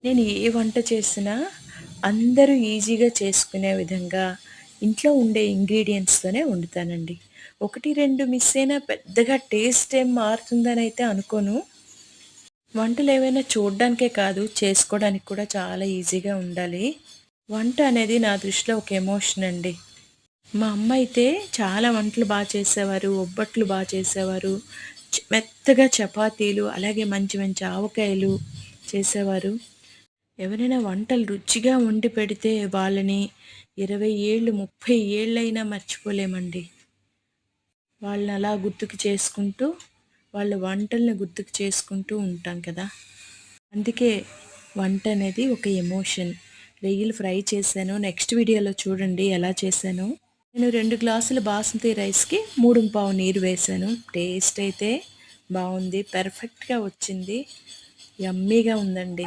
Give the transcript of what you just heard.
నేను ఏ వంట చేసినా అందరూ ఈజీగా చేసుకునే విధంగా ఇంట్లో ఉండే ఇంగ్రీడియంట్స్తోనే వండుతానండి. 1, 2 మిస్ అయినా పెద్దగా టేస్ట్ ఏం మారుతుందనైతే అనుకోను. వంటలేవైనా చూడ్డానికే కాదు, చేసుకోవడానికి కూడా చాలా ఈజీగా ఉండాలి. వంట అనేది నా దృష్టిలో ఒక ఎమోషన్ అండి. మా అమ్మ అయితే చాలా వంటలు చేసేవారు. ఒబ్బట్లు చేసేవారు. మెత్తగా చపాతీలు, అలాగే మంచి మంచి ఆవకాయలు చేసేవారు. ఎవరైనా వంటలు రుచిగా వండి పెడితే వాళ్ళని 20 ఏళ్ళు, 30 ఏళ్ళైనా మర్చిపోలేమండి. వాళ్ళని అలా గుర్తుకు చేసుకుంటూ, వాళ్ళ వంటల్ని గుర్తుకు చేసుకుంటూ ఉంటాం కదా! అందుకే వంట అనేది ఒక ఎమోషన్. రొయ్యలు ఫ్రై చేశాను. నెక్స్ట్ వీడియోలో చూడండి ఎలా చేశానో. నేను 2 గ్లాసుల బాస్మతి రైస్‌కి 3:15 నీరు వేశాను. టేస్ట్ అయితే బావుంది. పర్ఫెక్ట్‌గా వచ్చింది. యమ్మీగా ఉందండి.